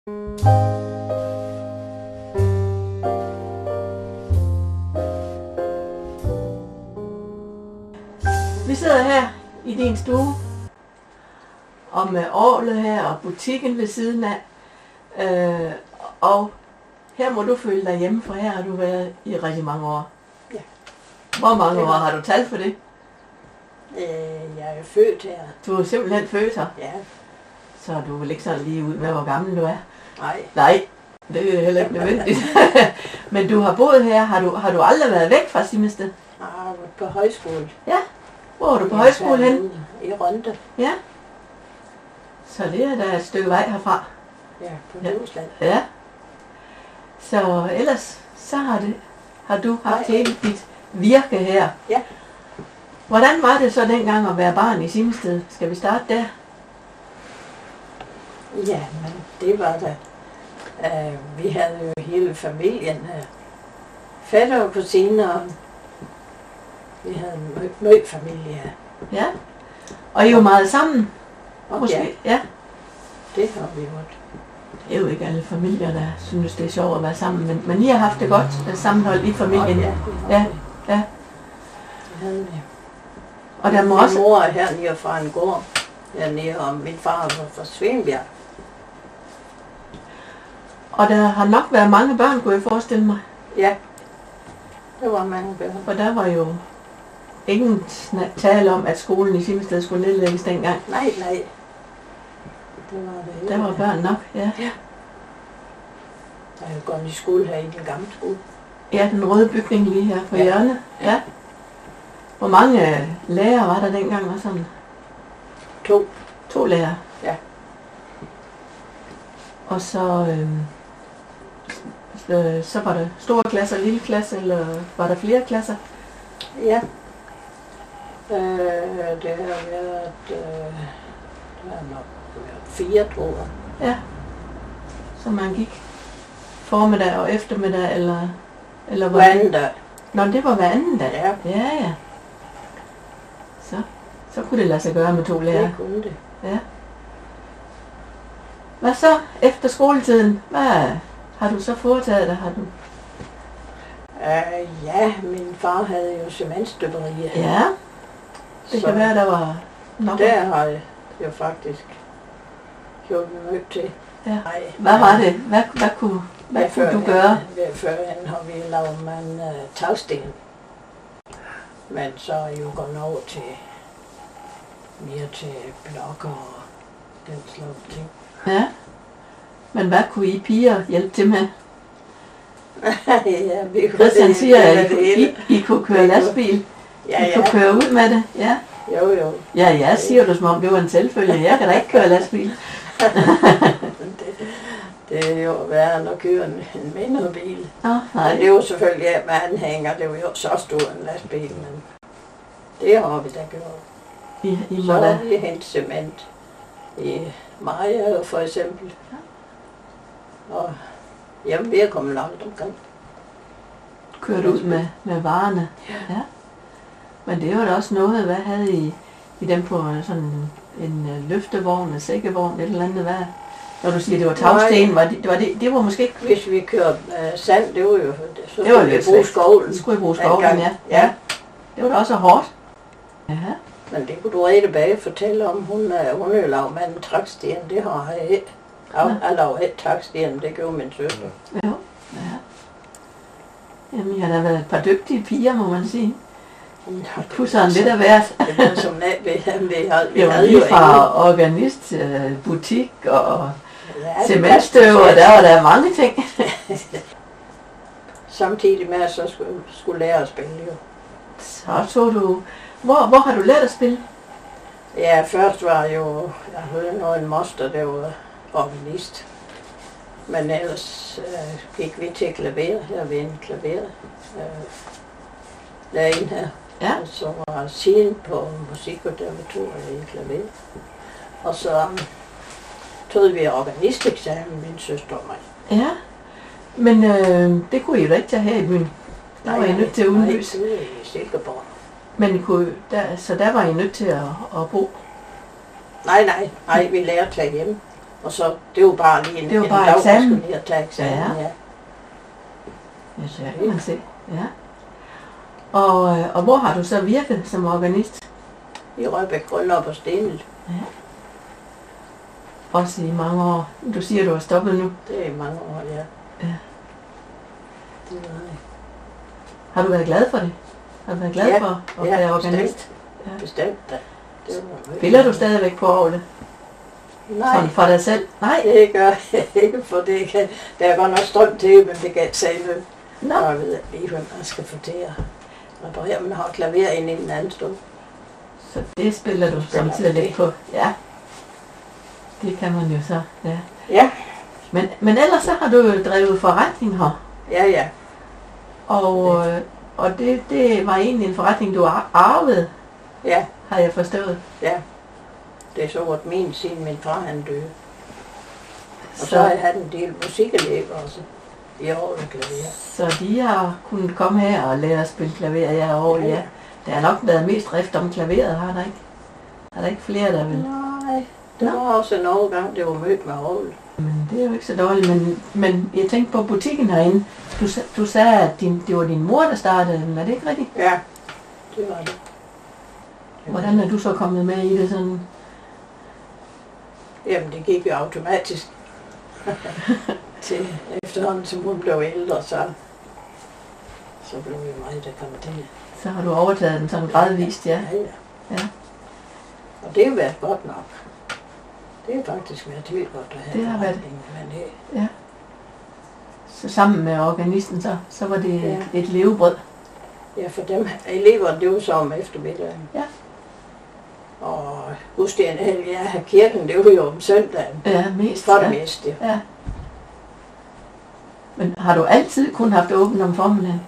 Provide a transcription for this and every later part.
Vi sidder her i din stue, og med orglet her og butikken ved siden af. Og her må du føle dig hjemme, for her har du været i rigtig mange år. Ja. Hvor mange år har du talt for det? Jeg er født her. Du er simpelthen født her, Ja. så du vil ikke sådan lige ud med, hvor gammel du er. Nej. Nej, det er heller ikke nødvendigt. Men du har boet her. Har du aldrig været væk fra Simested? Jeg har været på højskole. Ja. Hvor er du på højskole hen? I Rønde. Ja. Så det er da et stykke vej herfra. Ja, på Djursland. Ja. Så ellers så har du haft hele dit virke her. Ja. Hvordan var det så dengang at være barn i Simested? Skal vi starte der? Ja, men det var da. Vi havde jo hele familien her. Fætter og kusiner. Vi havde en møg familie her. Ja. Og I er jo meget sammen? Og Måske? Ja. det har vi gjort. Det er jo ikke alle familier, der synes, det er sjovt at være sammen, men I har haft det godt sammenhold i familien. Ja, Ja. Ja. Det havde vi. Og der må Min også... mor er hernede fra en gård hernede, og min far var fra Svenbjerg. Og der har nok været mange børn, kunne jeg forestille mig. Ja, det var mange børn. For der var jo ingen tale om, at skolen i Simested skulle nedlægges dengang. Nej. Det var det. Der var børn nok, ja. Jeg har jo gået i skole her i den gamle skole. Ja, den røde bygning lige her på Ja. hjørnet. Ja. Hvor mange lærere var der dengang? Var sådan 2. 2 lærere? Ja. Og så var der store klasser, lille klasse, eller var der flere klasser? Ja. Det har været, det har nok været 4, tror jeg. Ja. Så man gik formiddag og eftermiddag, eller Hver anden dag. Nå, det var hver anden dag? Ja. Ja. Så kunne det lade sig gøre med 2 lærere. Det kunne det. Ja. Hvad så efter skoletiden? Hvad har du så foretaget dig? Ja, min far havde jo cementstøberier. Ja, det Så kan være, der var nok. der har jeg jo faktisk gjort mig til. Ja. Nej, Hvad var det? Hvad kunne du gøre? Førhen har vi lavet tagsten. Men så er jeg jo gået over til mere til blokker og den slags ting. Ja. Men hvad kunne I piger hjælpe til med? Ja, vi kunne Christian siger, at det hele. I kunne køre lastbil. Ja, I kunne køre ud med det. Ja. Jo. Ja, siger du, som om det var en selvfølge. Jeg kan da ikke køre lastbil. Det er jo værre end at køre en mindre bil. Nej. Men det er jo selvfølgelig med anhænger, det er jo så stor en lastbil, men det har vi da gjort. I må Så da. har vi hentet cement i Maja for eksempel. Og jamen, vi er kommet langt omkring. Kørt ud med varerne. Ja. Men det var da også noget, hvad havde I dem på sådan en løftevogn, en sækkevogn, et eller andet, hvad? Når du siger, det var tagsten, det var måske ikke... Hvis vi kørte sand, det var jo... Så Det var skulle vi lidt bruge svært. skovlen. Så skulle I bruge skovlen, ja. Ja. Det var da også hårdt. Ja. Men det kunne du rigtig bag fortælle om. Hun er jo lavet med en traksten, det har jeg ikke. Jeg lavede ikke traksten, det gjorde min søster. Jo. Ja. Jamen, I har da været et par dygtige piger, må man sige. Pusseren lidt af hvert. Det var som vi Det var havde lige jo fra organist, butik og ja, cementstøver, der var der mange ting. Samtidig med, at så skulle lære at spille jo. Så tog du... Hvor har du lært at spille? Ja, først var jo, jeg havde noget en moster, der var organist. Men ellers gik vi til klaver, her ved en klaver. Derinde her. Ja. Og så var siden på musik, og der var 2 i klaver. Og så tog vi organisteksamen, min søster og mig. Ja, men det kunne I jo ikke tage her i byen. Der var I nødt til at udløse. Nej, det var i Silkeborg. Men så der var I nødt til at bo? Nej, vi lærte at tage hjem. Og så, det var bare lige Det var en bare dag, eksamen. jeg skulle lige at tage eksamen. Ja. Ja. Ja, så kan man se. Ja. Og hvor har du så virket som organist? I Røbæk Bryllup og Stenet. Ja. Også i mange år. Du siger, du har stoppet nu. Det er i mange år, ja. Ja. Det var det. Har du været glad for det? Har du været glad for at være organist? Bestemt. Ja. Bestemt da. Det var Spiller du stadigvæk på orglet? Nej, Sådan for dig selv? Nej. det gør jeg ikke, for det kan, der er godt nok strøm til, men det kan ikke sige noget. Nå, Og jeg ved lige, hvad man skal få til at reparere. Man har klaver inde i den anden stol. så det spiller du Spiller samtidig det. lidt på. Ja. Det kan man jo så, ja. Ja, Men ellers så har du jo drevet forretning her. ja. Og det var egentlig en forretning, du arvede, Ja, har jeg forstået. ja. Det er så været min, siden min far han døde. Og så har jeg haft en del musikelever også. I år og klaver. Så de har kunnet komme her og lære at spille klaver, ja, og ja. Der har nok været mest drift om klaveret, har der ikke? Er der ikke flere, der vil? Nej, det var også en overgang, det var mødt med Aarhus. Men det er jo ikke så dårligt, men jeg tænkte på butikken herinde. Du sagde, at det var din mor, der startede den, er det ikke rigtigt? Ja, det var det. Hvordan er du så kommet med i det sådan? Jamen, det gik jo automatisk. Til efterhånden, som hun blev ældre, så blev det mig, der kom til. Så har du overtaget den sådan gradvist, ja. Ja. Og det har været godt nok. Det har faktisk været helt godt at have. Det har været. Men Ja. Så sammen med organisten, så var det Ja. et levebrød. ja, for dem elever, det var så om eftermiddagen. Ja. Og gudstjeneste, ja, kirken, det var jo om søndagen. Ja, mest. For det Ja. meste. Ja. Men har du altid kun haft åbent om formiddagen?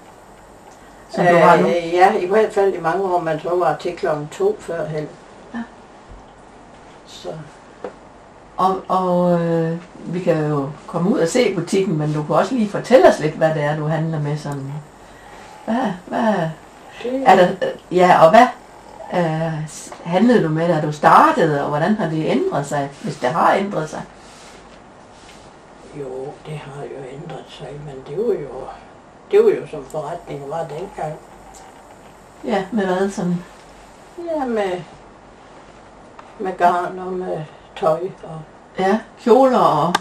Som du har nu? Ja, i hvert fald i mange år, men så var til klokken 2 førhen. Ja. Så Og vi kan jo komme ud og se butikken, men du kan også lige fortælle os lidt, hvad det er, du handler med sådan. Hvad det, er der, ja, og hvad handlede du med, da du startede, og hvordan har det ændret sig, hvis det har ændret sig? jo, det har jo ændret sig, men det var jo som forretningen var dengang. Ja, med hvad sådan? Ja, med garn og med tøj og... Ja, kjoler og...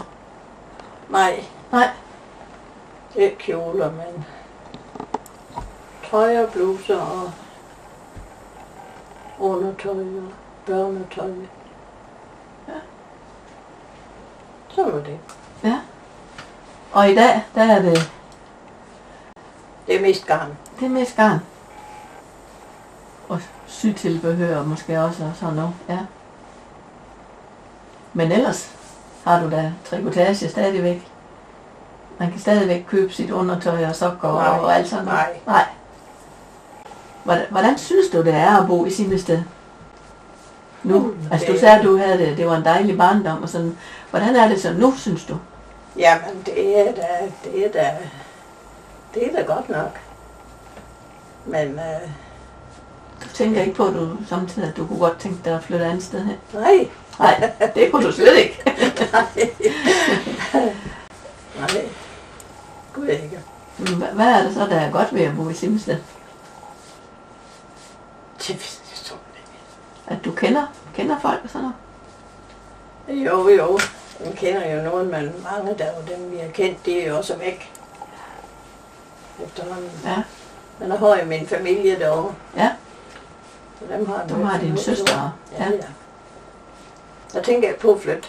Nej, Nej, ikke kjoler, men tøj og bluser og undertøj og børnetøj. Ja. Så var det. ja. Og i dag, der er det Det er mest garn. mest garn. Og sytilbehør måske også og sådan noget, ja. Men ellers har du da trikotage stadigvæk. Man kan stadigvæk købe sit undertøj og sokker Nej, og alt sådan noget. nej. Hvordan synes du, det er at bo i Simested? Nu, altså du det- sagde, at du havde det var en dejlig barndom og sådan. Hvordan er det så nu, synes du? Jamen, det er da godt nok. Men Du tænker ikke på, at du samtidig, at du kunne godt tænke dig at flytte et andet sted hen? nej, Nej, det kunne du slet ikke. nej, gud ikke. Men hvad er det så, der er godt ved at bo i Simested? Det forstår jeg ikke. At du kender folk og sådan noget? Jo, man kender jo nogen, men mange der jo dem, vi har kendt, de er jo også væk. Efterhånden. Ja. Men der har jeg min familie derovre. Ja. Så dem har Du har din søster. Ja. Jeg tænker ikke på at flytte.